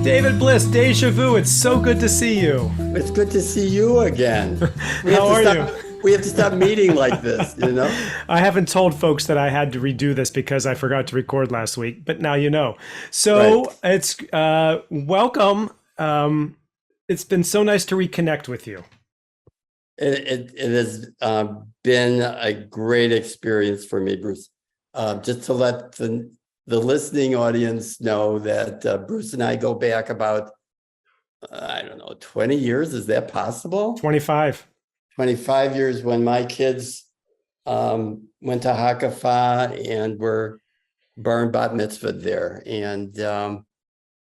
David Bliss, Deja Vu, it's so good to see you. It's good to see you again. How are you? We have to stop meeting like this, you know? I haven't told folks that I had to redo this because I forgot to record last week, but now you know. So Right. it's welcome. It's been so nice to reconnect with you. It has been a great experience for me, Bruce. Just to let the listening audience know that Bruce and I go back about, I don't know, 20 years. Is that possible? 25. 25 years when my kids went to Hakafa and were bar and bat mitzvah there. And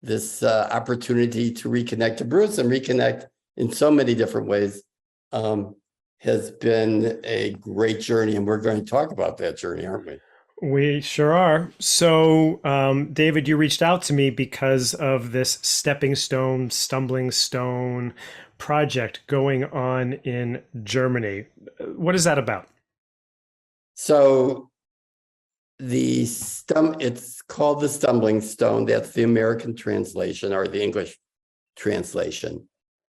this opportunity to reconnect to Bruce and reconnect in so many different ways has been a great journey. And we're going to talk about that journey, aren't we? We sure are. So, David, you reached out to me because of this stepping stone, stumbling stone project going on in Germany. What is that about? So it's called the Stumbling Stone. That's the American translation or the English translation.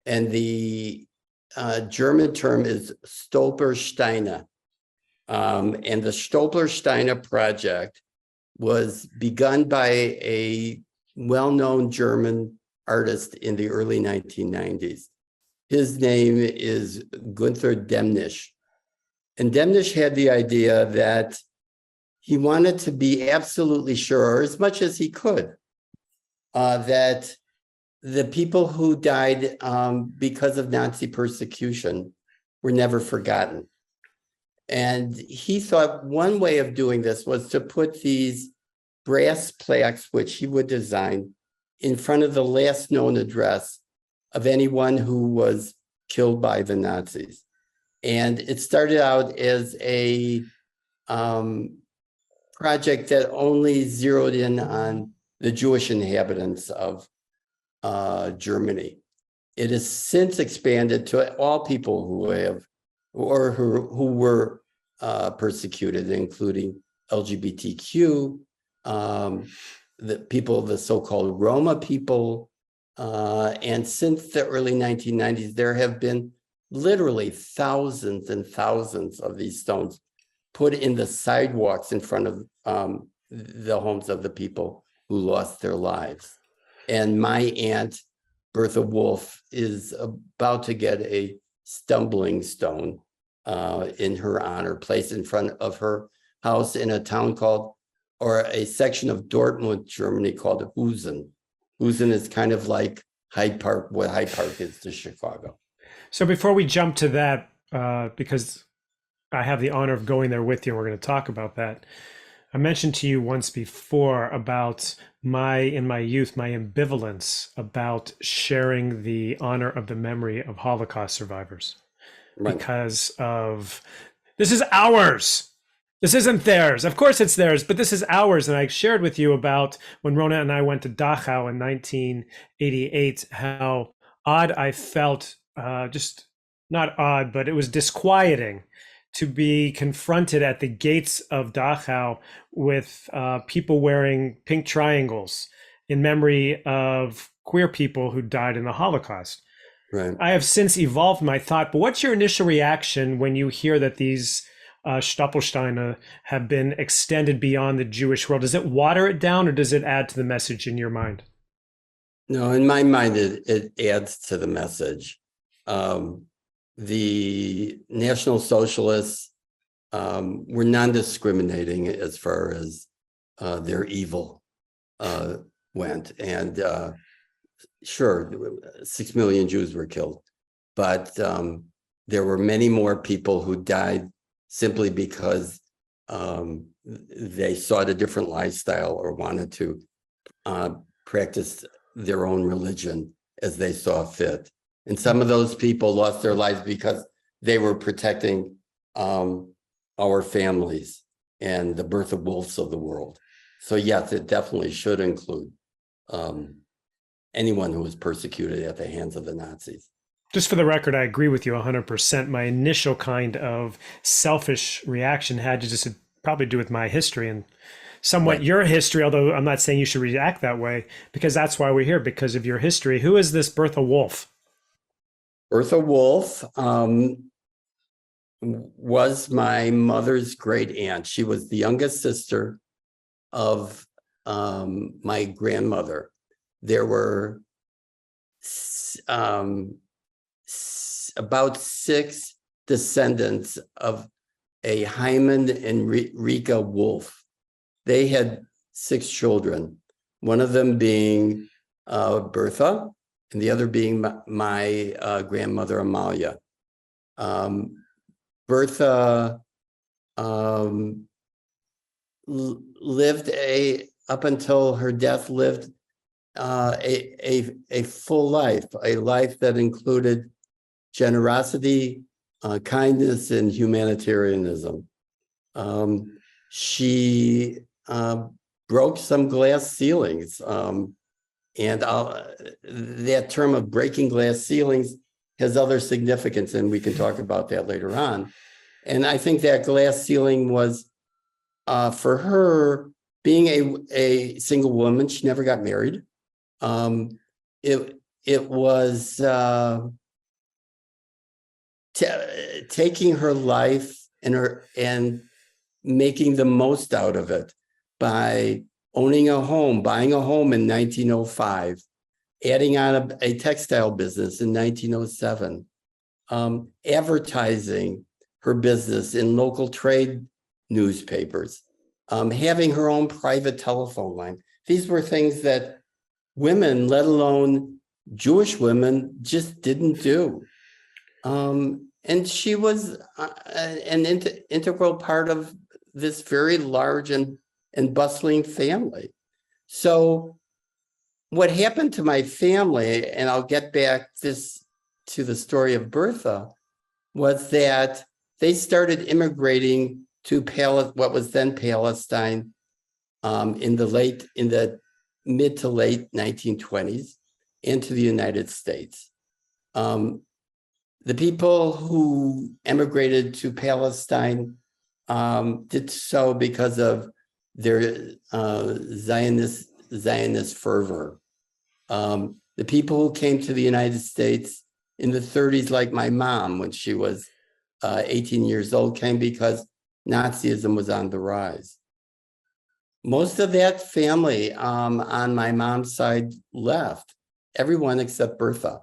And the German term is Stolpersteine. And the Stolpersteine project was begun by a well-known German artist in the early 1990s. His name is Gunther Demnisch. And Demnisch had the idea that he wanted to be absolutely sure, or as much as he could, that the people who died because of Nazi persecution were never forgotten. And he thought one way of doing this was to put these brass plaques, which he would design, in front of the last known address of anyone who was killed by the Nazis. And it started out as a project that only zeroed in on the Jewish inhabitants of Germany. It has since expanded to all people who have or who were persecuted, including LGBTQ, the people, the so-called Roma people. And since the early 1990s, there have been literally thousands and thousands of these stones put in the sidewalks in front of the homes of the people who lost their lives. And my aunt, Bertha Wolf, is about to get a stumbling stone in her honor, placed in front of her house in a town called, or a section of Dortmund, Germany, called Husen. Husen is kind of like Hyde Park, what Hyde Park is to Chicago. So before we jump to that, because I have the honor of going there with you, and we're going to talk about that. I mentioned to you once before about in my youth, my ambivalence about sharing the honor of the memory of Holocaust survivors. Right. Because of, this is ours. This isn't theirs. Of course it's theirs, but this is ours. And I shared with you about when Rona and I went to Dachau in 1988, how odd I felt, just not odd, but it was disquieting to be confronted at the gates of Dachau with people wearing pink triangles in memory of queer people who died in the Holocaust. Right. I have since evolved my thought, but what's your initial reaction when you hear that these Stolpersteine have been extended beyond the Jewish world? Does it water it down, or does it add to the message in your mind? No, in my mind, it adds to the message. The National Socialists were non-discriminating as far as their evil went. And sure, 6 million Jews were killed, but there were many more people who died simply because they sought a different lifestyle or wanted to practice their own religion as they saw fit. And some of those people lost their lives because they were protecting our families and the Bertha Wolves of the world. So yes, it definitely should include anyone who was persecuted at the hands of the Nazis. Just for the record, I agree with you 100%. My initial kind of selfish reaction had to just probably do with my history and somewhat Right. your history, although I'm not saying you should react that way, because that's why we're here, because of your history. Who is this Bertha Wolf? Bertha Wolf was my mother's great aunt. She was the youngest sister of my grandmother. There were about 6 descendants of a Hyman and Rika Wolf. They had 6 children, one of them being Bertha, and the other being my grandmother, Amalia. Bertha lived up until her death, lived a full life, a life that included generosity, kindness, and humanitarianism. She broke some glass ceilings, and that term of breaking glass ceilings has other significance, and we can talk about that later on. And I think that glass ceiling was for her, being a single woman. She never got married. It was taking her life and making the most out of it by owning a home, buying a home in 1905, adding on a textile business in 1907, advertising her business in local trade newspapers, having her own private telephone line. These were things that women, let alone Jewish women, just didn't do. And she was an integral part of this very large and bustling family. So what happened to my family, and I'll get back to the story of Bertha, was that they started immigrating to what was then Palestine, in the mid to late 1920s, into the United States. The people who emigrated to Palestine did so because of their Zionist fervor. The people who came to the United States in the 30s, like my mom, when she was 18 years old, came because Nazism was on the rise. Most of that family on my mom's side left, everyone except Bertha.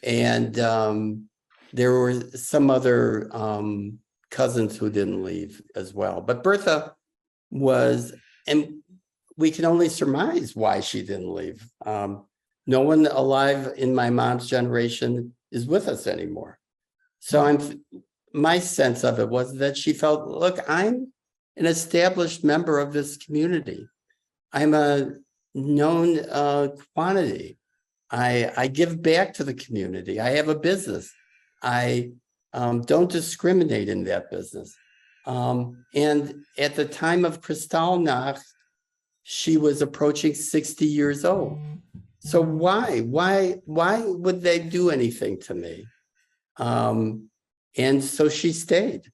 And there were some other cousins who didn't leave as well. But Bertha was, and we can only surmise why she didn't leave. No one alive in my mom's generation is with us anymore. So my sense of it was that she felt, look, I'm an established member of this community. I'm a known quantity. I give back to the community. I have a business. I don't discriminate in that business. And at the time of Kristallnacht, she was approaching 60 years old. So why would they do anything to me? And so she stayed.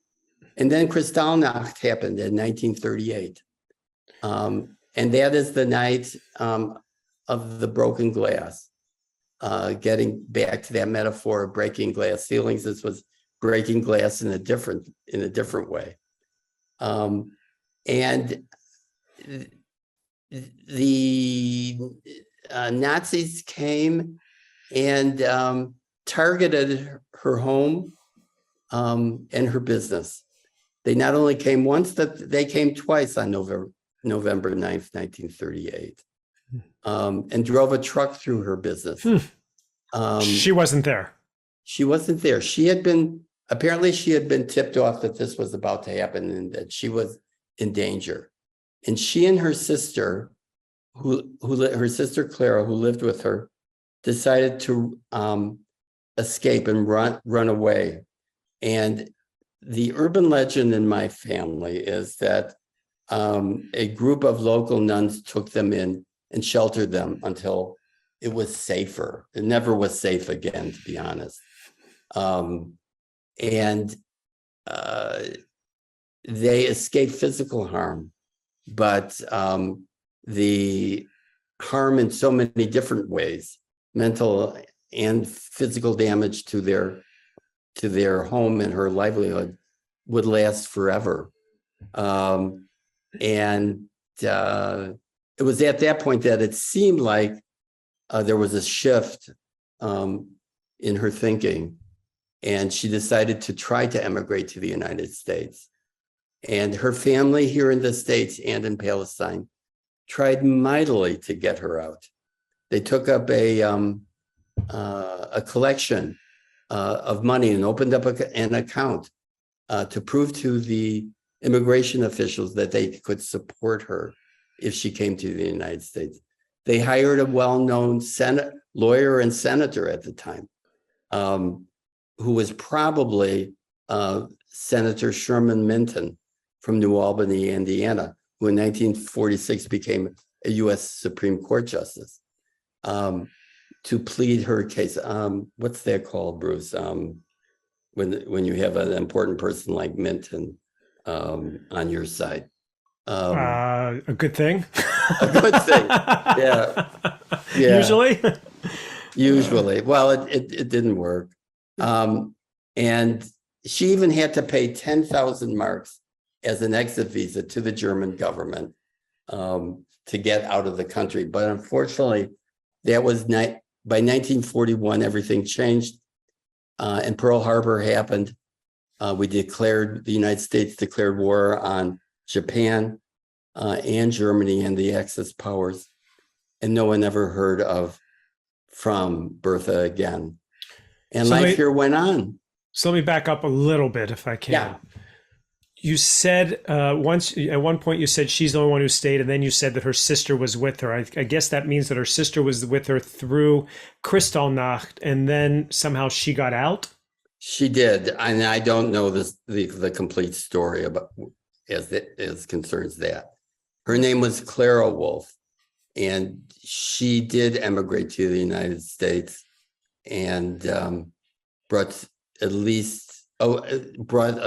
And then Kristallnacht happened in 1938. And that is the night of the broken glass. Getting back to that metaphor of breaking glass ceilings, this was breaking glass in a different way. And the Nazis came and targeted her home and her business. They not only came once, but they came twice on November 9th, 1938, and drove a truck through her business. She wasn't there. She wasn't there. Apparently she had been tipped off that this was about to happen and that she was in danger. And she and her sister, her sister Clara, who lived with her, decided to escape and run away. And the urban legend in my family is that a group of local nuns took them in and sheltered them until it was safer. It never was safe again, to be honest. And they escaped physical harm, but the harm in so many different ways, mental and physical damage to their home and her livelihood, would last forever. And it was at that point that it seemed like there was a shift in her thinking, and she decided to try to emigrate to the United States. And her family here in the States and in Palestine tried mightily to get her out. They took up a collection of money and opened up an account to prove to the immigration officials that they could support her if she came to the United States. They hired a well-known lawyer and senator at the time, who was probably Senator Sherman Minton from New Albany, Indiana, who in 1946 became a U.S. Supreme Court justice, to plead her case. What's that called, Bruce? When you have an important person like Minton on your side. A good thing. A good thing. Yeah. Usually. Usually. Well, it didn't work. And she even had to pay 10,000 marks as an exit visa to the German government to get out of the country. But unfortunately, that was not, by 1941, everything changed. And Pearl Harbor happened. The United States declared war on Japan and Germany and the Axis powers. And no one ever heard from Bertha again. And So life here went on. So let me back up a little bit if I can. Yeah. You said at one point you said she's the only one who stayed, and then you said that her sister was with her. I guess that means that her sister was with her through Kristallnacht, and then somehow she got out. She did, and I don't know the complete story about as concerns that. Her name was Clara Wolf, and she did emigrate to the United States, and brought a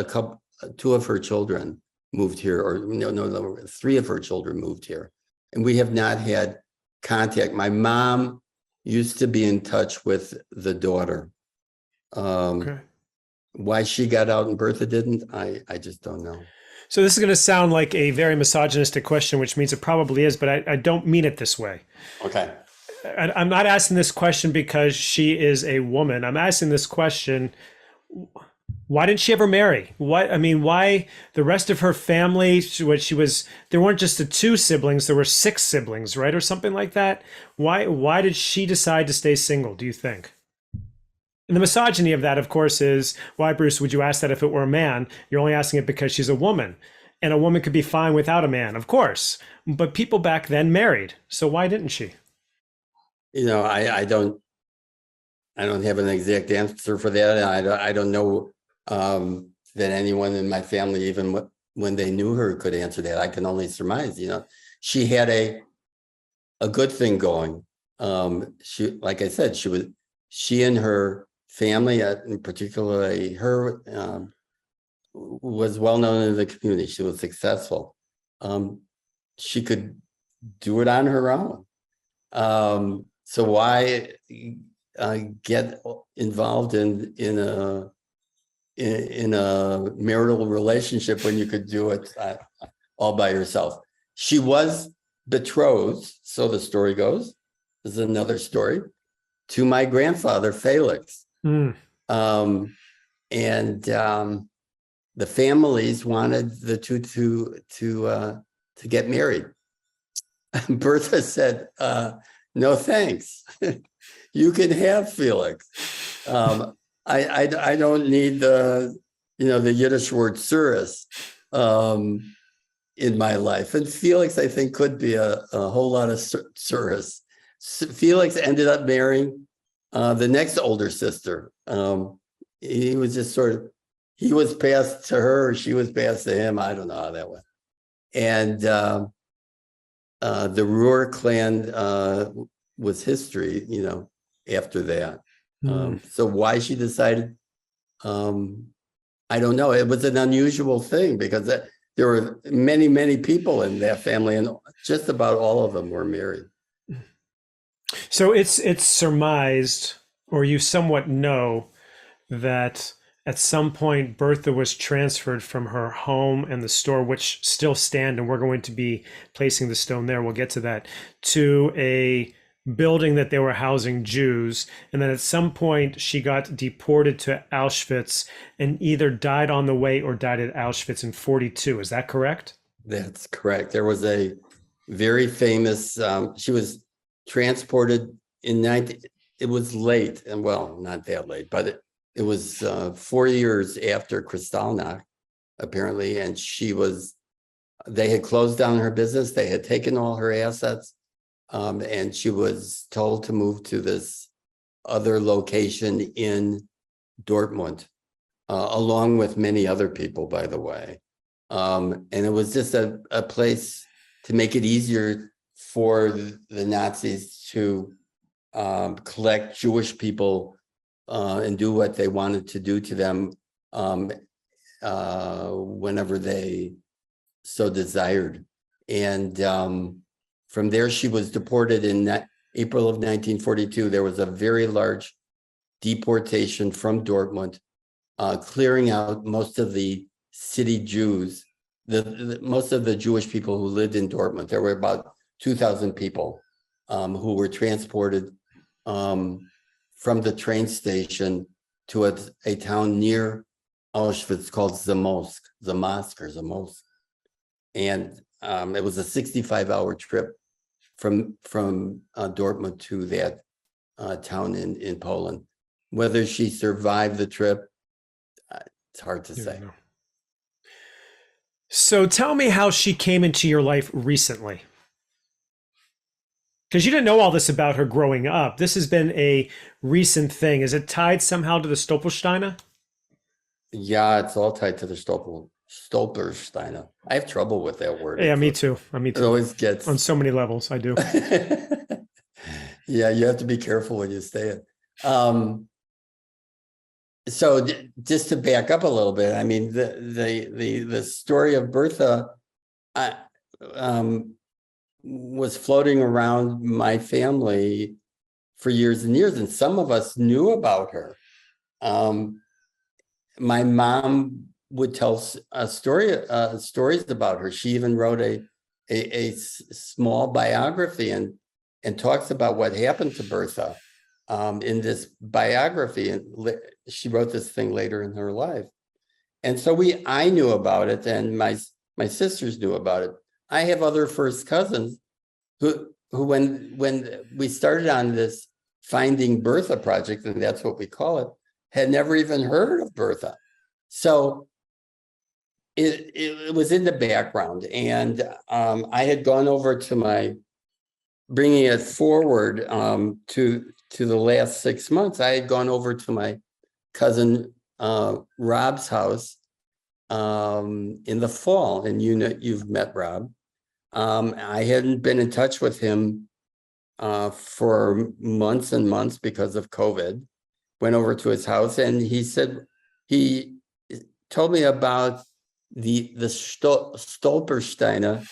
couple. Two of her children moved here, or no, three of her children moved here. And we have not had contact. My mom used to be in touch with the daughter. Okay. Why she got out and Bertha didn't, I just don't know. So this is going to sound like a very misogynistic question, which means it probably is, but I don't mean it this way. Okay. I'm not asking this question because she is a woman. I'm asking this question, why didn't she ever marry? Why the rest of her family, there weren't just the two siblings, there were 6 siblings, right? Or something like that. Why did she decide to stay single, do you think? And the misogyny of that, of course, is why, Bruce, would you ask that if it were a man? You're only asking it because she's a woman. And a woman could be fine without a man, of course. But people back then married. So why didn't she? I don't have an exact answer for that. I don't know that anyone in my family, even when they knew her, could answer that. I can only surmise. She had a good thing going. Like I said, she and her family, in particular, her was well known in the community. She was successful. She could do it on her own. So why get involved in a marital relationship when you could do it all by yourself? She was betrothed, so the story goes. This is another story, to my grandfather Felix, and the families wanted the two to get married. Bertha said, "No, thanks. You can have Felix. I don't need the Yiddish word suris in my life." And Felix, I think, could be a whole lot of suris. Felix ended up marrying the next older sister. He was just he was passed to her, or she was passed to him. I don't know how that went. And the Ruhr clan was history, after that. So why she decided, I don't know. It was an unusual thing because there were many, many people in that family, and just about all of them were married. So it's surmised, or you somewhat know, that at some point Bertha was transferred from her home and the store, which still stand, and we're going to be placing the stone there, we'll get to that, to a building that they were housing Jews. And then at some point she got deported to Auschwitz and either died on the way or died at Auschwitz in 42. Is that correct? That's correct. There was a very famous, she was transported in 19, it was late, and well, not that late, but it was 4 years after Kristallnacht, apparently, and they had closed down her business, they had taken all her assets, and she was told to move to this other location in Dortmund, along with many other people, by the way. And it was just a place to make it easier for the Nazis to collect Jewish people and do what they wanted to do to them whenever they so desired. And from there, she was deported in April of 1942. There was a very large deportation from Dortmund, clearing out most of the city Jews, most of the Jewish people who lived in Dortmund. There were about 2,000 people who were transported from the train station to a town near Auschwitz called Zamosk. And it was a 65-hour trip from Dortmund to that town in Poland. Whether she survived the trip, it's hard to say. So tell me how she came into your life recently. Because you didn't know all this about her growing up. This has been a recent thing. Is it tied somehow to the Stolpersteiner? Yeah, it's all tied to the Stolpersteiner. I have trouble with that word. Yeah, me too. Me too. It always gets on so many levels. I do. Yeah, you have to be careful when you say it. So just to back up a little bit, I mean, the story of Bertha was floating around my family for years and years, and some of us knew about her. My mom would tell stories about her. She even wrote a small biography and talks about what happened to Bertha in this biography. And she wrote this thing later in her life. And so I knew about it, and my sisters knew about it. I have other first cousins who when we started on this Finding Bertha project, and that's what we call it, had never even heard of Bertha. So it was in the background. And I had gone over to bringing it forward to the last 6 months, I had gone over to my cousin Rob's house in the fall. And you've met Rob. I hadn't been in touch with him for months and months because of COVID. Went over to his house, and he told me about the Stolpersteiner,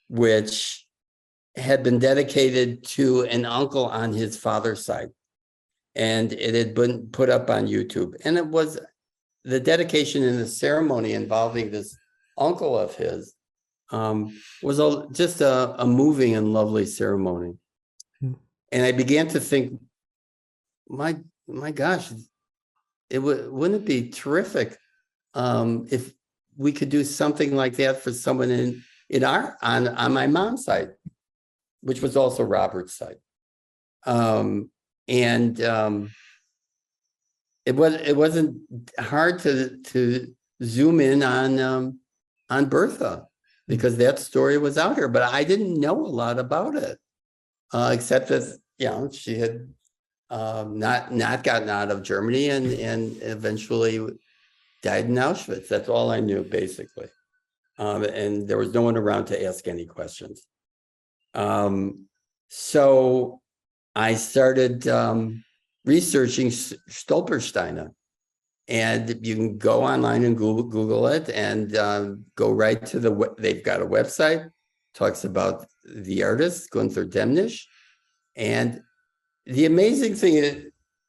which had been dedicated to an uncle on his father's side, and it had been put up on YouTube. And it was the dedication and the ceremony involving this uncle of his was just a moving and lovely ceremony. And I began to think, my gosh, wouldn't it be terrific if we could do something like that for someone on my mom's side, which was also Robert's side. It wasn't hard to zoom in on Bertha, because that story was out here, but I didn't know a lot about it, except that she had not gotten out of Germany and eventually died in Auschwitz. That's all I knew, basically. And there was no one around to ask any questions. So I started researching Stolpersteiner. And you can go online and Google it, and go right to they've got a website, talks about the artist, Gunther Demnisch. And the amazing thing is,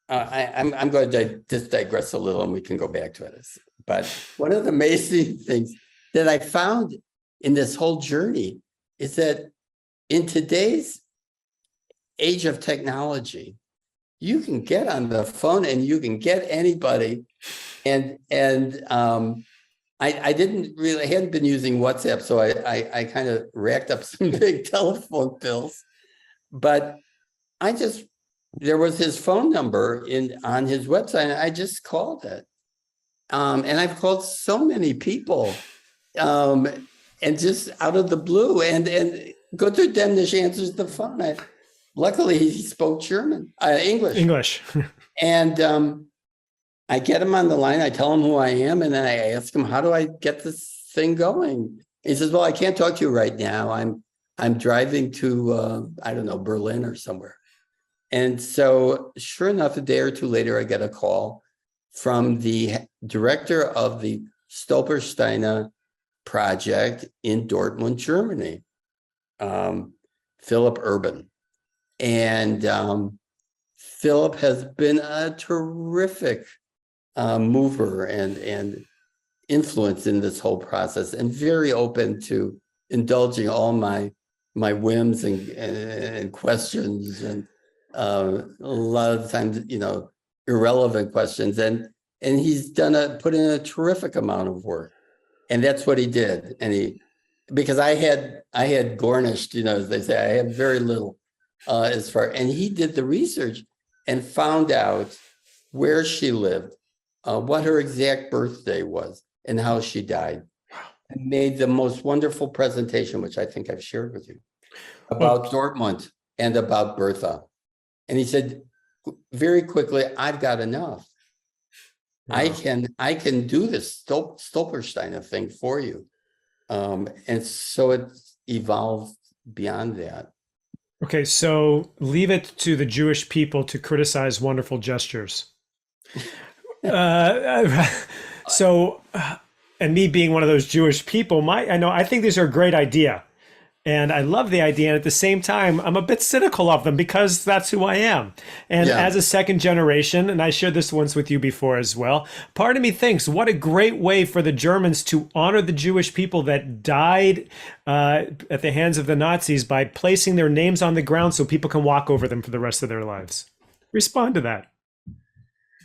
I'm going to just digress a little and we can go back to it. But one of the amazing things that I found in this whole journey is that in today's age of technology, you can get on the phone and you can get anybody. I didn't really, I hadn't been using WhatsApp, so I kind of racked up some big telephone bills. But there was his phone number on his website, and I just called it. And I've called so many people, and just out of the blue, and Gunther Demnisch answers the phone. Luckily, he spoke English. And I get him on the line. I tell him who I am, and then I ask him, "How do I get this thing going?" He says, "Well, I can't talk to you right now. I'm driving to I don't know, Berlin or somewhere." And so, sure enough, a day or two later, I get a call from the director of the Stolpersteine project in Dortmund, Germany, Philip Urban. And Philip has been a terrific mover and influence in this whole process, and very open to indulging all my whims and questions, and a lot of times, irrelevant questions. And he's put in a terrific amount of work. And that's what he did. And because I had garnished, as they say, I had very little and he did the research and found out where she lived, what her exact birthday was, and how she died. And made the most wonderful presentation, which I think I've shared with you, about Dortmund and about Bertha. And he said very quickly, "I've got enough. Wow. I can do this Stolpersteine thing for you." And so it evolved beyond that. Okay, so leave it to the Jewish people to criticize wonderful gestures. And me being one of those Jewish people, I think these are a great idea. And I love the idea. And at the same time, I'm a bit cynical of them because that's who I am. And as a second generation, and I shared this once with you before as well, part of me thinks, what a great way for the Germans to honor the Jewish people that died at the hands of the Nazis by placing their names on the ground so people can walk over them for the rest of their lives. Respond to that.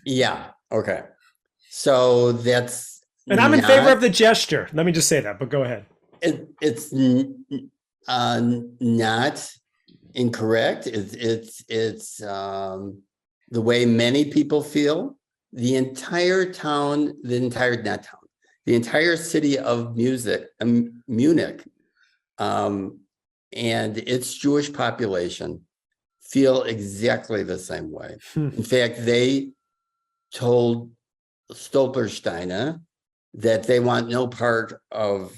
Yeah. Okay. So that's... And I'm in favor of the gesture. Let me just say that, but go ahead. It's not incorrect. It's the way many people feel. The entire city of Munich, and its Jewish population feel exactly the same way. In fact, they told Stolpersteine that they want no part of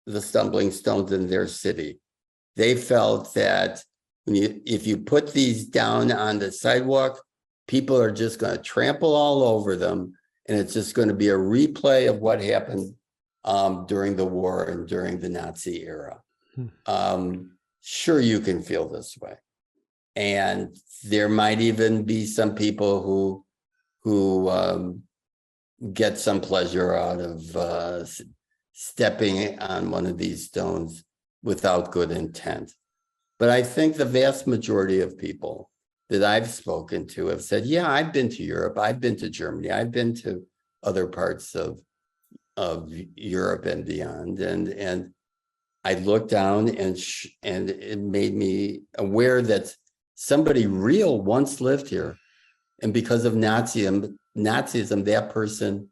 the stumbling stones in their city. They felt that if you put these down on the sidewalk, people are just going to trample all over them, and it's just going to be a replay of what happened during the war and during the Nazi era. Sure, you can feel this way, and there might even be some people who get some pleasure out of stepping on one of these stones without good intent. But I think the vast majority of people that I've spoken to have said, yeah, I've been to Europe, I've been to Germany, I've been to other parts of Europe and beyond. And I looked down and it made me aware that somebody real once lived here. And because of Nazism, that person's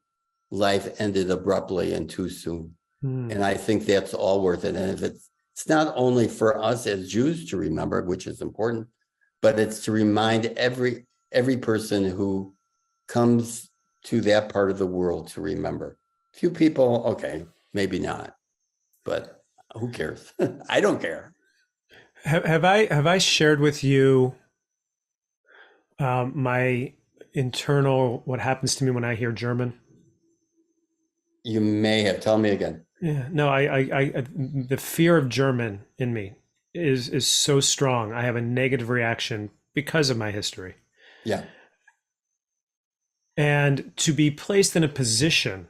life ended abruptly and too soon. And I think that's all worth it. And if it's not only for us as Jews to remember, which is important, but it's to remind every person who comes to that part of the world to remember. Few people, okay, maybe not, but who cares? I don't care. Have I shared with you my internal, what happens to me when I hear German? You may have. Tell me again. Yeah, no, the fear of German in me is so strong. I have a negative reaction because of my history. Yeah. And to be placed in a position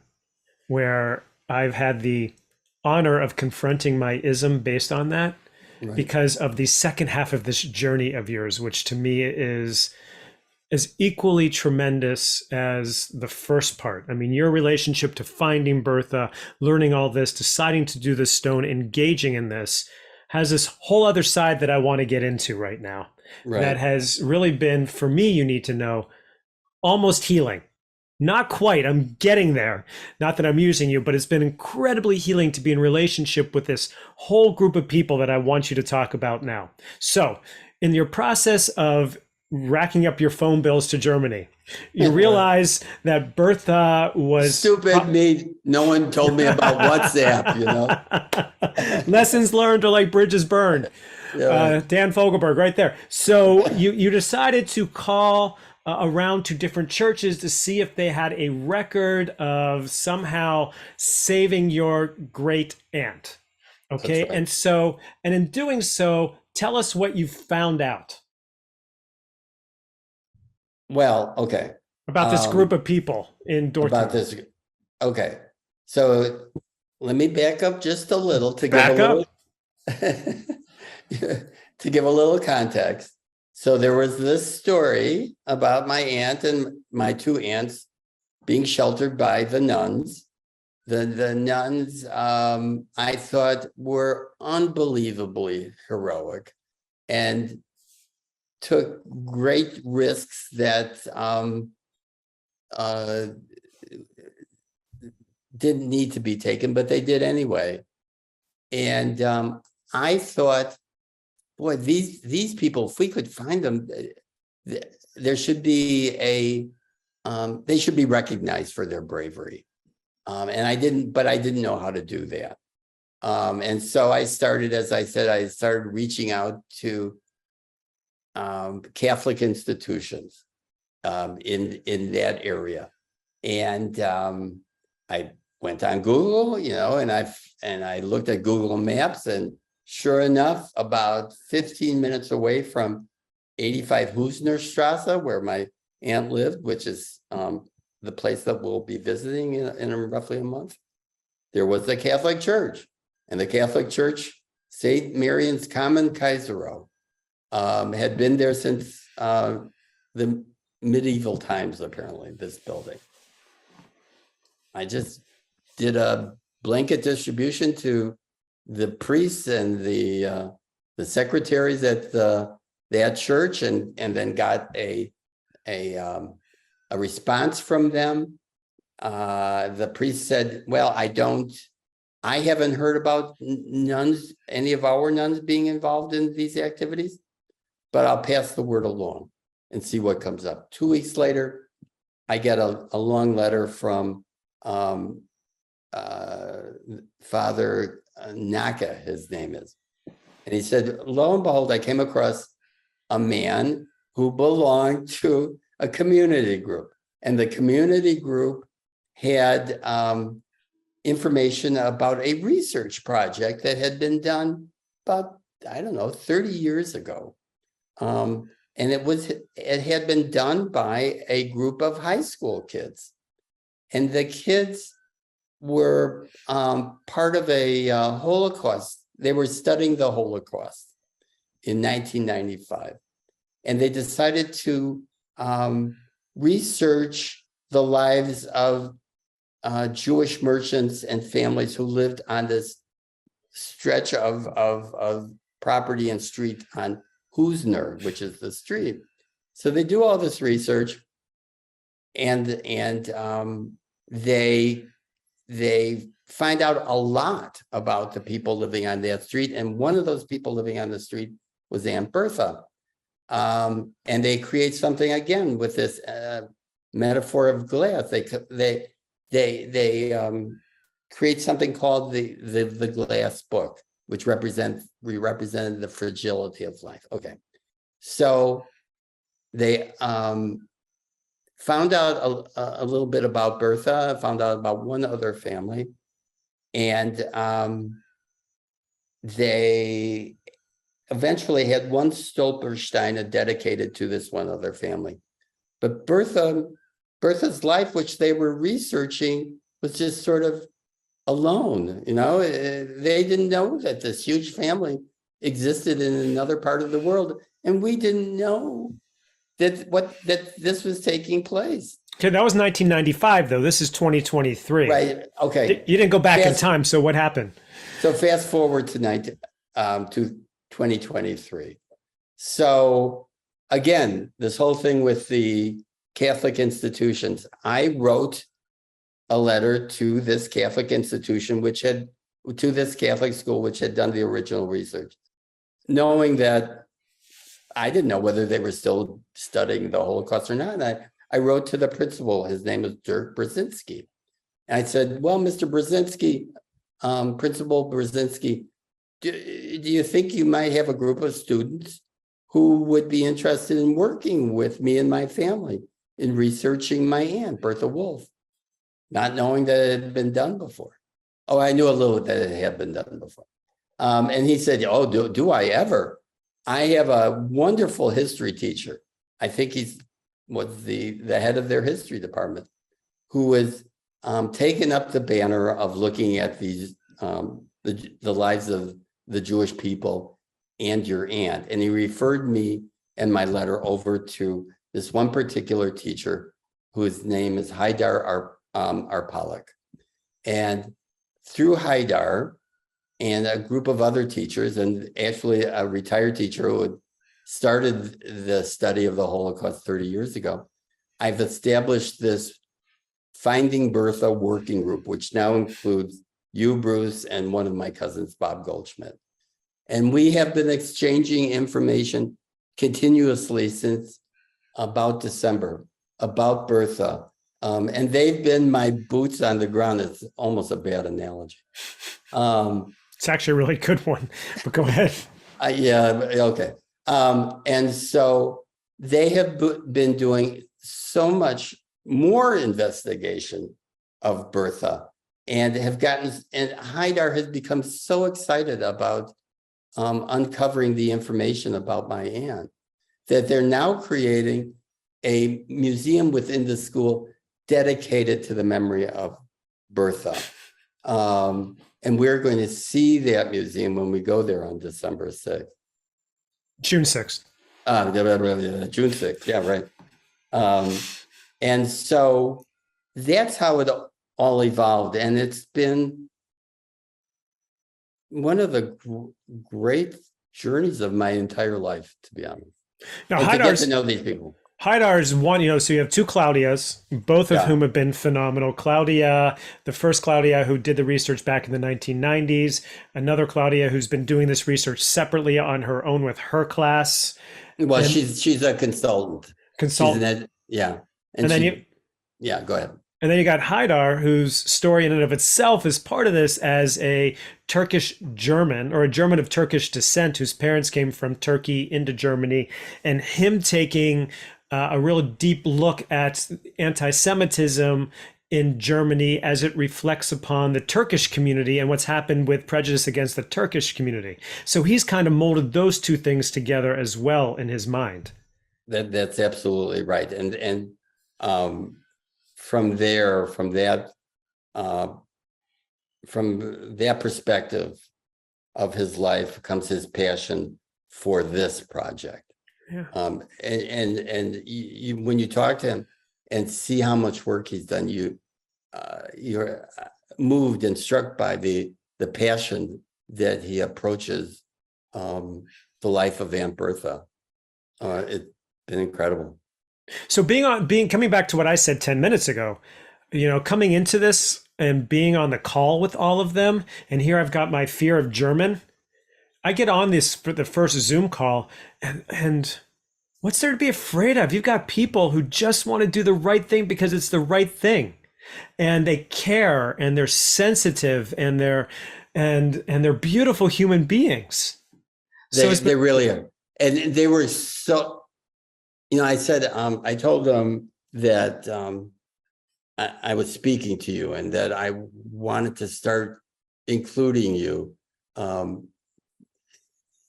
where I've had the honor of confronting my ism based on that, Right. because of the second half of this journey of yours, which to me is as equally tremendous as the first part. I mean, your relationship to finding Bertha, learning all this, deciding to do this stone, engaging in this, has this whole other side that I want to get into right now. That Right. has really been, for me, you need to know, almost healing. Not quite. I'm getting there. Not that I'm using you, but it's been incredibly healing to be in relationship with this whole group of people that I want you to talk about now. So, in your process of racking up your phone bills to Germany, you realize that Bertha was Stupid me. No one told me about WhatsApp, you know? lessons learned are like bridges burned. Yeah, right. Dan Fogelberg, right there. So you decided to call around to different churches to see if they had a record of somehow saving your great aunt. That's Okay, right. and in doing so, tell us what you found out Well, okay. about this group Um, of people in about Dortmund. this. Okay. So let me back up just a little to give a Back little up. to give a little context. So there was this story about my aunt and my two aunts being sheltered by the nuns. The nuns, I thought, were unbelievably heroic and took great risks that uh, didn't need to be taken, but they did anyway. And I thought, boy, these people, if we could find them, there should be they should be recognized for their bravery. And I didn't know how to do that. And so I started, as I said, I started reaching out to Catholic institutions in that area, and I went on Google, and I looked at Google Maps, and sure enough, about 15 minutes away from 85 Husnerstrasse, where my aunt lived, which is the place that we'll be visiting in roughly a month, there was the Catholic Church, and the Catholic Church, St. Marian's Common Kaisero, had been there since the medieval times, apparently, this building. I just did a blanket distribution to the priests and the secretaries at that church, and then got a response from them. The priest said, well, I haven't heard about nuns, any of our nuns being involved in these activities, but I'll pass the word along and see what comes up. 2 weeks later, I get a long letter from Father Naka, his name is. And he said, lo and behold, I came across a man who belonged to a community group. And the community group had information about a research project that had been done about, I don't know, 30 years ago. And it had been done by a group of high school kids. And the kids were part of a Holocaust. They were studying the Holocaust in 1995. And they decided to research the lives of Jewish merchants and families who lived on this stretch of property and street on Husner, which is the street. So they do all this research, and they find out a lot about the people living on that street. And one of those people living on the street was Aunt Bertha. And they create something again with this metaphor of glass. They create something called the glass book, which represented the fragility of life. Okay, so they found out a little bit about Bertha, found out about one other family, and they eventually had one Stolpersteiner dedicated to this one other family. But Bertha's life, which they were researching, was just sort of alone. They didn't know that this huge family existed in another part of the world, and we didn't know that this was taking place. Okay, that was 1995, though. This is 2023. Right. Okay. You didn't go back in time. So what happened? So fast forward to 2023. So again, this whole thing with the Catholic institutions, I wrote a letter to this Catholic institution, to this Catholic school, which had done the original research, knowing that I didn't know whether they were still studying the Holocaust or not. And I wrote to the principal. His name is Dirk Brzezinski. And I said, well, Mr. Brzezinski, Principal Brzezinski, do you think you might have a group of students who would be interested in working with me and my family in researching my aunt, Bertha Wolf, not knowing that it had been done before? Oh, I knew a little that it had been done before. And he said, oh, do I ever? I have a wonderful history teacher. I think was the head of their history department, who was taken up the banner of looking at these the lives of the Jewish people and your aunt. And he referred me and my letter over to this one particular teacher whose name is Haidar Arpalak. And through Haidar and a group of other teachers, and actually a retired teacher who had started the study of the Holocaust 30 years ago, I've established this Finding Bertha working group, which now includes you, Bruce, and one of my cousins, Bob Goldschmidt. And we have been exchanging information continuously since about December about Bertha. And they've been my boots on the ground. It's almost a bad analogy. It's actually a really good one, but go ahead. Yeah, okay. And so they have been doing so much more investigation of Bertha, and Haidar has become so excited about uncovering the information about my aunt that they're now creating a museum within the school dedicated to the memory of Bertha. And we're going to see that museum when we go there on December 6th. June 6th. June 6th, yeah, right. And so that's how it all evolved. And it's been one of the great journeys of my entire life, to be honest. Now, and to get to know these people. Haidar's one, so you have two Claudias, both of whom have been phenomenal. Claudia, the first Claudia who did the research back in the 1990s, another Claudia who's been doing this research separately on her own with her class. Well, she's a consultant. Yeah. And then go ahead. And then you got Haidar, whose story in and of itself is part of this as a Turkish German, or a German of Turkish descent, whose parents came from Turkey into Germany, and him taking a real deep look at anti-Semitism in Germany as it reflects upon the Turkish community and what's happened with prejudice against the Turkish community. So he's kind of molded those two things together as well in his mind. That's absolutely right. And from that perspective of his life comes his passion for this project. Yeah. And when you talk to him and see how much work he's done, you're moved and struck by the passion that he approaches the life of Aunt Bertha. It's been incredible. So coming back to what I said 10 minutes ago, coming into this and being on the call with all of them, and here I've got my fear of German. I get on this for the first Zoom call, and what's there to be afraid of? You've got people who just want to do the right thing because it's the right thing, and they care, and they're sensitive, and they're beautiful human beings. They really are, and they were so. I said, I told them that I was speaking to you and that I wanted to start including you, and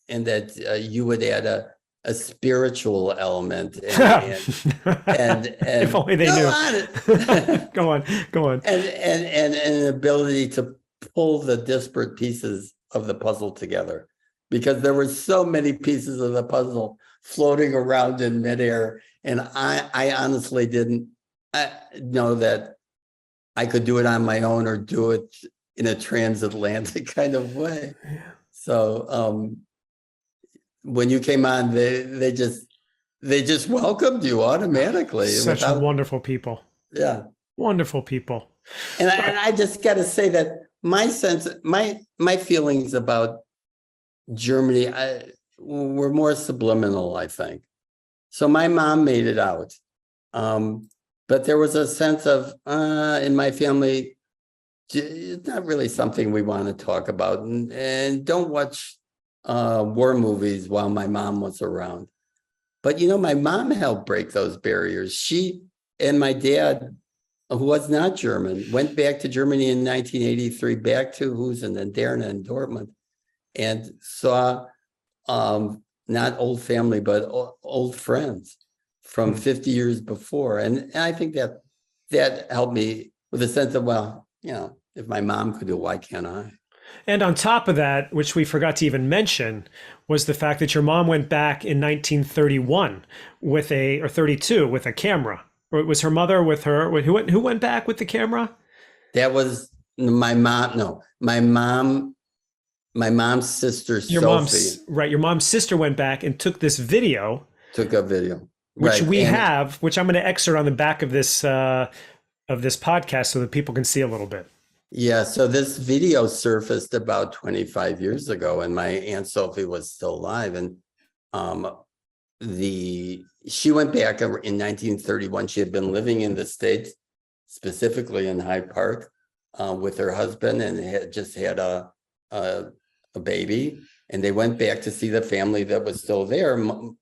that you would add a spiritual element and If only they go knew. on. Go on, go on. And an ability to pull the disparate pieces of the puzzle together, because there were so many pieces of the puzzle floating around in midair, and I honestly didn't know that I could do it on my own or do it in a transatlantic kind of way. So when you came on, they just welcomed you automatically. Such without, wonderful people. yeah. Wonderful people. And I just got to say that my feelings about Germany were more subliminal, I think. So my mom made it out. But there was a sense of, in my family, it's not really something we want to talk about, and don't watch war movies while my mom was around. But, my mom helped break those barriers. She and my dad, who was not German, went back to Germany in 1983, back to Husen and Derna and Dortmund, and saw not old family, but old friends from 50 years before. And I think that helped me with a sense of, well, if my mom could do it, why can't I? And on top of that, which we forgot to even mention, was the fact that your mom went back in 1931 or 32 with a camera. Or it was her mother with her. Who went back with the camera? That was my mom. No, my mom's sister, Sophie. Your mom's sister went back and took this video. Took a video. Which we have, which I'm going to excerpt on the back of this podcast so that people can see a little bit. Yeah, so this video surfaced about 25 years ago, and my Aunt Sophie was still alive. And she went back in 1931. She had been living in the States, specifically in Hyde Park, with her husband, and had just had a baby. And they went back to see the family that was still there,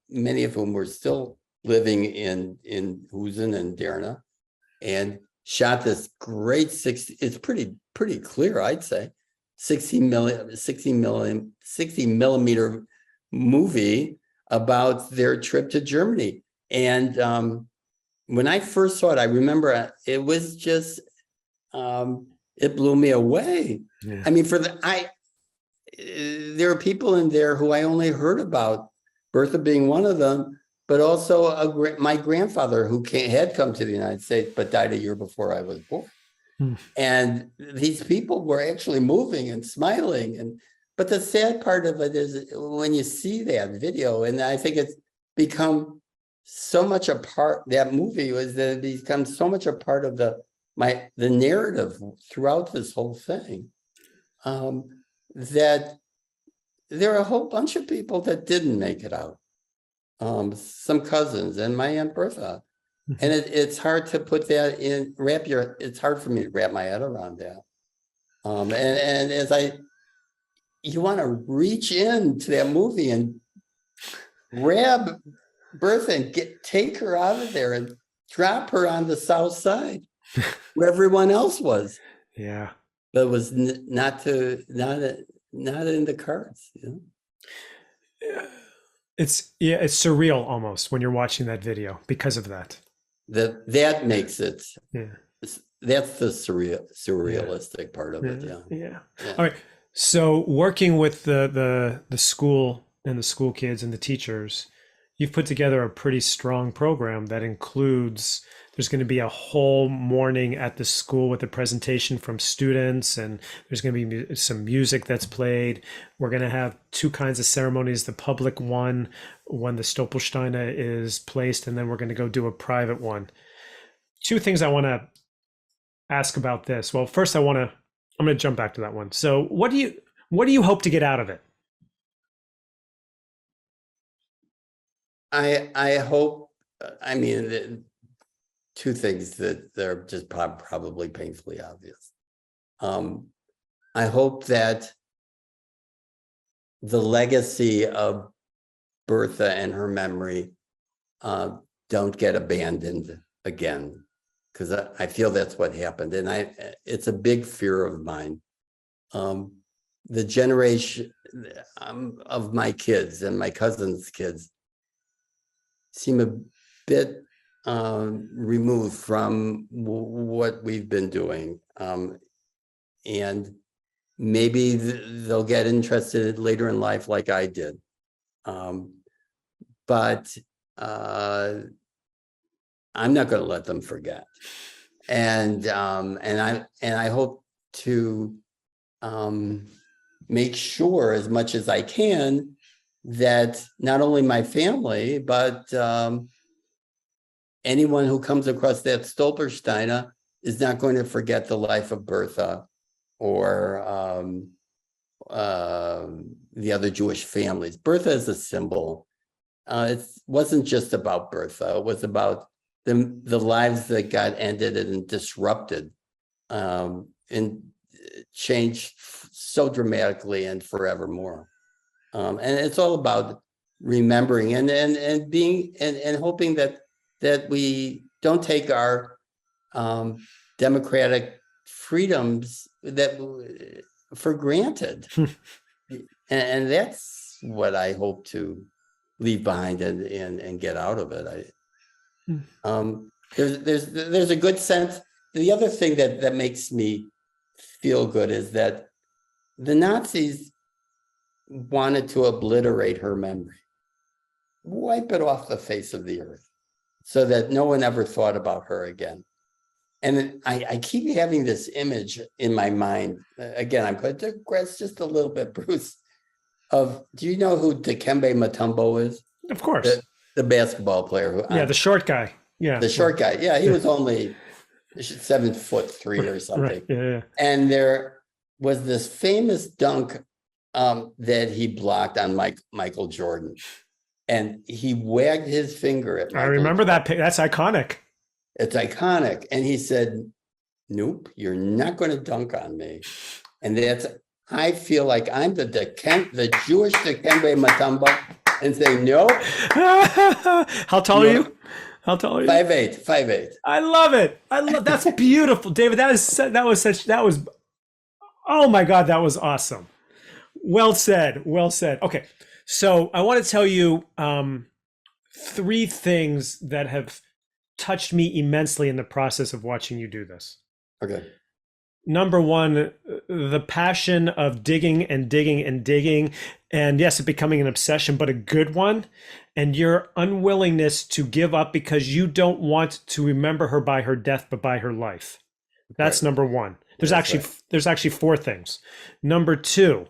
many of whom were still living in Husen and Derna, and shot this great it's pretty clear, I'd say, 60 millimeter movie about their trip to Germany. And when I first saw it, I remember it was just it blew me away. Yeah. I mean, there are people in there who I only heard about, Bertha being one of them, but also my grandfather who had come to the United States, but died a year before I was born. And these people were actually moving and smiling. But the sad part of it is when you see that video, and I think it's become so much a part, that movie was that it becomes so much a part of the narrative throughout this whole thing, that there are a whole bunch of people that didn't make it out. Some cousins and my Aunt Bertha. And it's hard to put that in, it's hard for me to wrap my head around that. And as you want to reach into that movie and grab Bertha and take her out of there and drop her on the South Side where everyone else was. Yeah. But it was not in the cards, Yeah. It's surreal almost when you're watching that video because of that. That makes it. Yeah. That's the surrealistic part of it. Yeah. All right. So working with the school and the school kids and the teachers, you've put together a pretty strong program that includes, there's going to be a whole morning at the school with a presentation from students, and there's going to be some music that's played. We're going to have two kinds of ceremonies, the public one when the Stolpersteine is placed, and then we're going to go do a private one. Two things I want to ask about this. Well, first I'm going to jump back to that one. So what do you hope to get out of it? I hope, two things that are just probably painfully obvious. I hope that the legacy of Bertha and her memory don't get abandoned again, because I feel that's what happened. And it's a big fear of mine. The generation of my kids and my cousins' kids seem a bit removed from what we've been doing. And maybe they'll get interested later in life like I did. But I'm not going to let them forget. And I hope to make sure as much as I can that not only my family, but anyone who comes across that Stolpersteiner is not going to forget the life of Bertha or the other Jewish families. Bertha is a symbol. It wasn't just about Bertha. It was about the lives that got ended and disrupted and changed so dramatically and forevermore. And it's all about remembering and being and hoping that we don't take our democratic freedoms for granted. And that's what I hope to leave behind and get out of it. There's a good sense. The other thing that makes me feel good is that the Nazis wanted to obliterate her memory, wipe it off the face of the earth, so that no one ever thought about her again. And I keep having this image in my mind. Again, I'm going to digress just a little bit, Bruce. Do you know who Dikembe Mutombo is? Of course. The basketball player. The short guy. Yeah. The short guy. Yeah, he was only 7'3" or something. Right. Yeah. And there was this famous dunk that he blocked on Michael Jordan. And he wagged his finger at Michael I remember that. That's iconic. It's iconic. And he said, nope, you're not going to dunk on me. And I feel like I'm the Jewish Dikembe Mutombo and say, no. How tall are you? How tall are you? 5'8". I love it. That's beautiful. David, oh my God, that was awesome. Well said. Okay. So I want to tell you 3 things that have touched me immensely in the process of watching you do this. Okay. Number 1, the passion of digging and digging and digging, and yes, it becoming an obsession, but a good one, and your unwillingness to give up because you don't want to remember her by her death, but by her life. That's right. Number 1. There's actually 4 things. Number 2,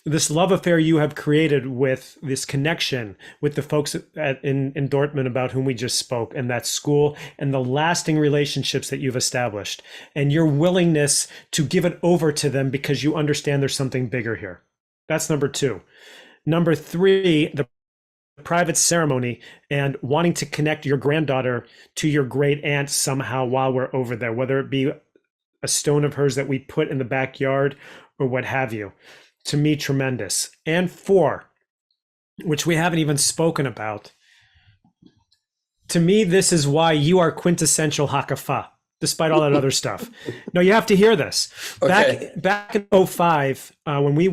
this love affair you have created with this connection with the folks in Dortmund about whom we just spoke, and that school, and the lasting relationships that you've established, and your willingness to give it over to them because you understand there's something bigger here. That's number 2. Number 3, the private ceremony and wanting to connect your granddaughter to your great aunt somehow while we're over there, whether it be a stone of hers that we put in the backyard or what have you. To me, tremendous. And 4, which we haven't even spoken about. To me, this is why you are quintessential Hakafa, despite all that other stuff. No, you have to hear this. Okay. Back in 2005, when we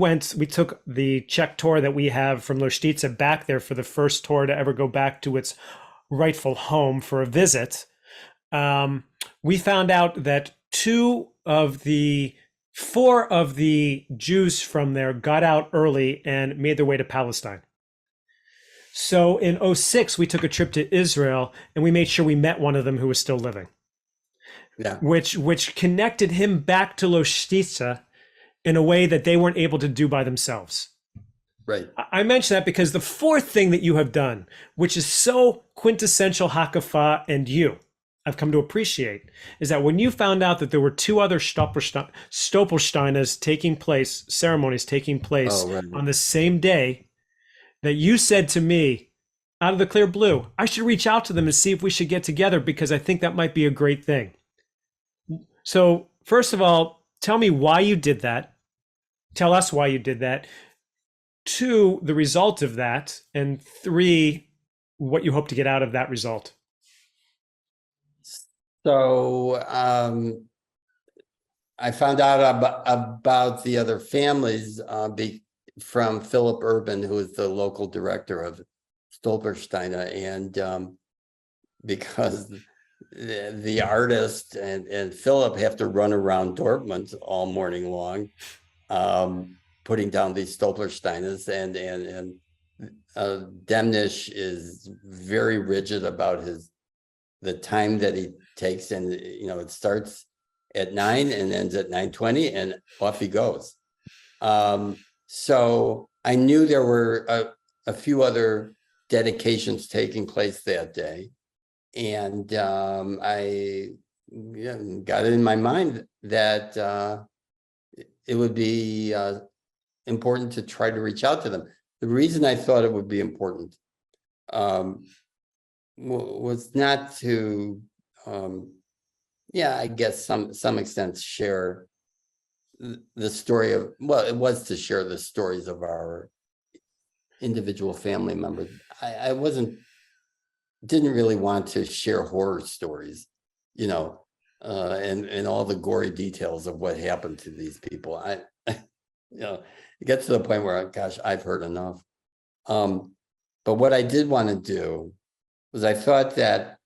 took the Czech tour that we have from Loštica back there for the first tour to ever go back to its rightful home for a visit. We found out that 4 of the Jews from there got out early and made their way to Palestine. So in 2006, we took a trip to Israel and we made sure we met one of them who was still living. Yeah. Which connected him back to Loštica in a way that they weren't able to do by themselves. Right. I mention that because the 4th thing that you have done, which is so quintessential Hakafa and you, I've come to appreciate, is that when you found out that there were 2 other Stolpersteiners ceremonies taking place on the same day, that you said to me, out of the clear blue, I should reach out to them and see if we should get together because I think that might be a great thing. So first of all, tell me why you did that. Tell us why you did that. 2, the result of that. And 3, what you hope to get out of that result. So I found out about the other families from Philip Urban, who is the local director of Stolpersteiner, and because the artist and Philip have to run around Dortmund all morning long, putting down these Stolpersteiners, and Demnish is very rigid about the time that he takes, and it starts at 9 and ends at 9:20, and off he goes. So I knew there were a few other dedications taking place that day, and I got it in my mind that it would be important to try to reach out to them. The reason I thought it would be important was not to, I guess some extent share the story of, well, it was to share the stories of our individual family members. I didn't really want to share horror stories, and all the gory details of what happened to these people. It gets to the point where, gosh, I've heard enough. But what I did want to do was, I thought that,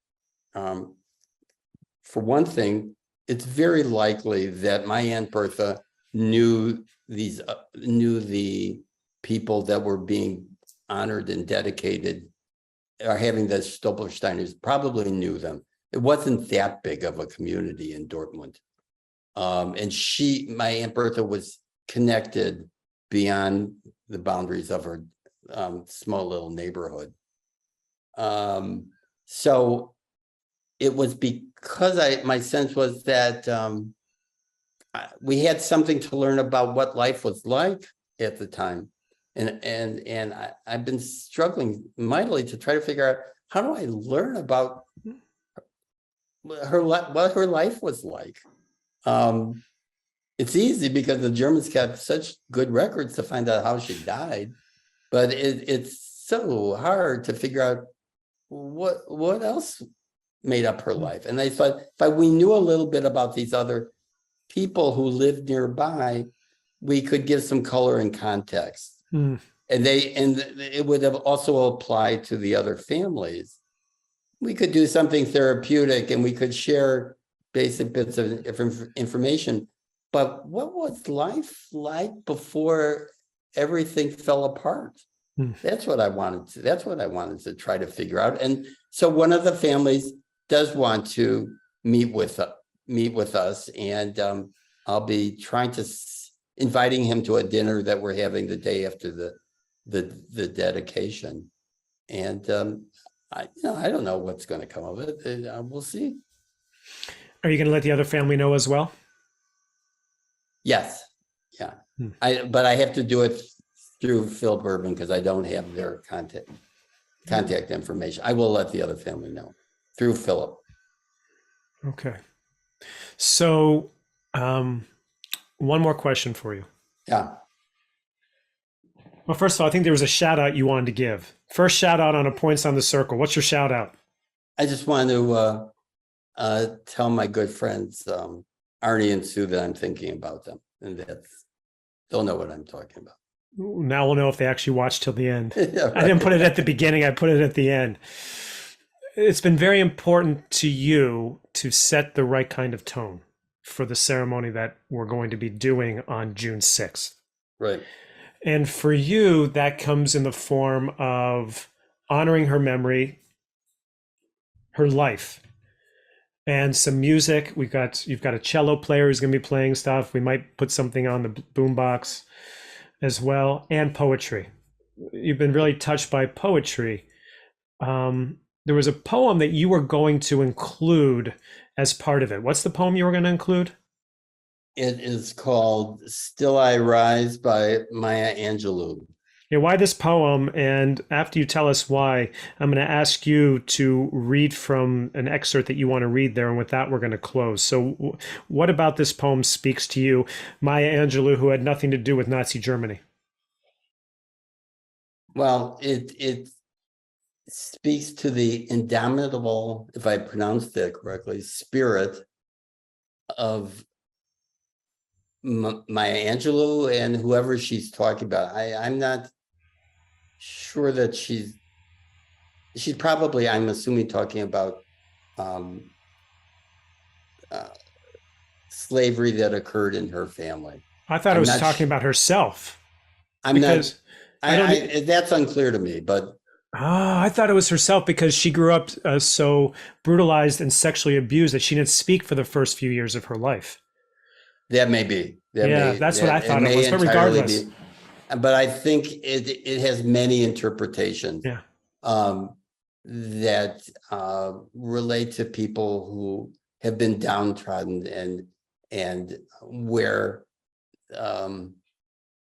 for one thing, it's very likely that my Aunt Bertha knew the people that were being honored and dedicated, or having the Stolpersteiners, probably knew them. It wasn't that big of a community in Dortmund. And my Aunt Bertha, was connected beyond the boundaries of her small little neighborhood. So it was because my sense was that we had something to learn about what life was like at the time. And I've been struggling mightily to try to figure out, how do I learn about what her life was like? It's easy because the Germans kept such good records to find out how she died, but it's so hard to figure out what else made up her life. And I thought, if we knew a little bit about these other people who lived nearby, we could give some color and context. And it would have also applied to the other families. We could do something therapeutic, and we could share basic bits of information. But what was life like before everything fell apart? That's what I wanted to try to figure out. And so one of the families does want to meet with us, and I'll be inviting him to a dinner that we're having the day after the dedication. And I don't know what's going to come of it. We'll see. Are you going to let the other family know as well? Yes. Yeah. But I have to do it through Phil Urban, because I don't have their contact information. I will let the other family know through Philip. Okay. So one more question for you. Yeah. Well, first of all, I think there was a shout out you wanted to give. First shout out on a points on the circle. What's your shout out? I just want to tell my good friends, Arnie and Sue, that I'm thinking about them, and they'll know what I'm talking about. Now we'll know if they actually watched till the end. Yeah, right. I didn't put it at the beginning. I put it at the end. It's been very important to you to set the right kind of tone for the ceremony that we're going to be doing on June 6th. Right. And for you, that comes in the form of honoring her memory, her life, and some music. You've got a cello player who's going to be playing stuff. We might put something on the boombox as well, and poetry. You've been really touched by poetry. There was a poem that you were going to include as part of it. What's the poem you were going to include? It is called "Still I Rise" by Maya Angelou. Yeah, why this poem? And after you tell us why, I'm going to ask you to read from an excerpt that you want to read there. And with that, we're going to close. So what about this poem speaks to you, Maya Angelou, who had nothing to do with Nazi Germany? Well, it speaks to the indomitable, if I pronounced that correctly, spirit of Maya Angelou and whoever she's talking about. I'm not sure that she's probably, I'm assuming, talking about slavery that occurred in her family. I thought it was talking about herself. I'm not. Because I don't. That's unclear to me, but I thought it was herself because she grew up so brutalized and sexually abused that she didn't speak for the first few years of her life. that may be. That's what I thought it was. But regardless, but I think it has many interpretations. Yeah. That relate to people who have been downtrodden and where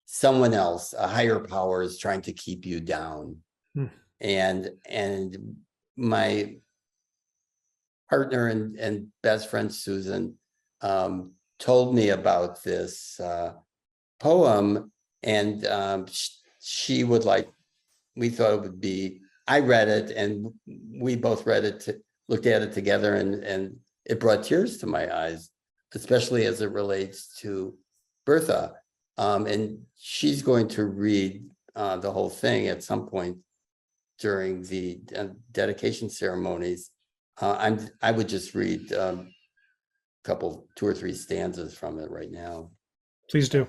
someone else, a higher power, is trying to keep you down. And my partner and best friend Susan told me about this poem, and she would we thought it would be. I read it, and we both read it, looked at it together, and it brought tears to my eyes, especially as it relates to Bertha. And she's going to read the whole thing at some point during the dedication ceremonies. I would just read two or three stanzas from it right now. Please do.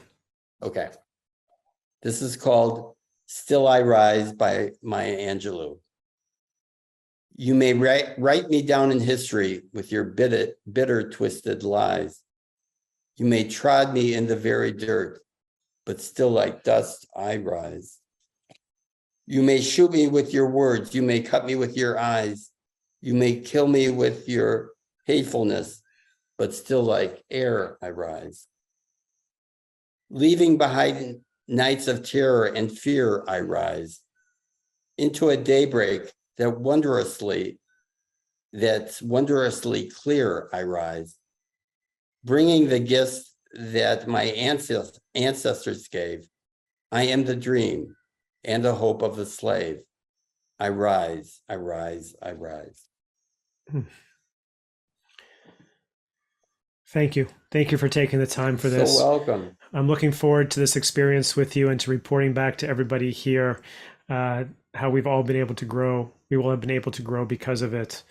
Okay. This is called Still I Rise by Maya Angelou. You may write me down in history with your bitter, twisted lies. You may trod me in the very dirt, but still like dust I rise. You may shoot me with your words. You may cut me with your eyes. You may kill me with your hatefulness, but still like air I rise. Leaving behind nights of terror and fear I rise. Into a daybreak that's wondrously clear I rise. Bringing the gifts that my ancestors gave. I am the dream and the hope of the slave. I rise, I rise, I rise. Thank you. Thank you for taking the time for this. So welcome. I'm looking forward to this experience with you and to reporting back to everybody here how we've all been able to grow. We will have been able to grow because of it.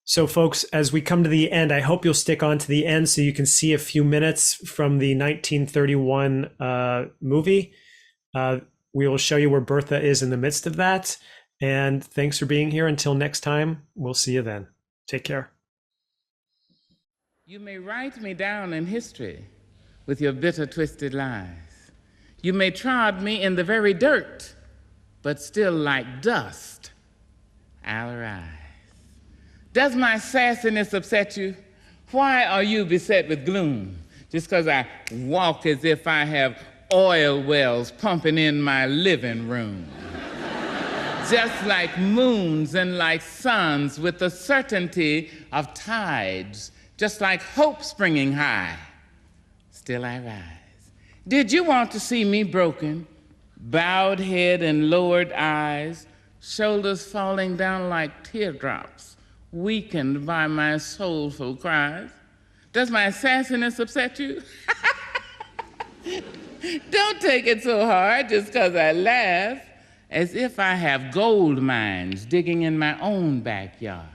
So folks, as we come to the end, I hope you'll stick on to the end so you can see a few minutes from the 1931 movie. We will show you where Bertha is in the midst of that. And thanks for being here. Until next time, we'll see you then. Take care. You may write me down in history with your bitter, twisted lies. You may trod me in the very dirt, but still like dust, I'll rise. Does my sassiness upset you? Why are you beset with gloom? Just because I walk as if I have oil wells pumping in my living room. Just like moons and like suns with the certainty of tides, just like hope springing high, still I rise. Did you want to see me broken, bowed head and lowered eyes, shoulders falling down like teardrops, weakened by my soulful cries? Does my sassiness upset you? Don't take it so hard just because I laugh, as if I have gold mines digging in my own backyard.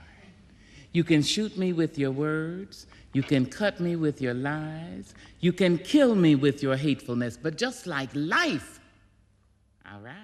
You can shoot me with your words, you can cut me with your lies, you can kill me with your hatefulness, but just like life, I'll rise.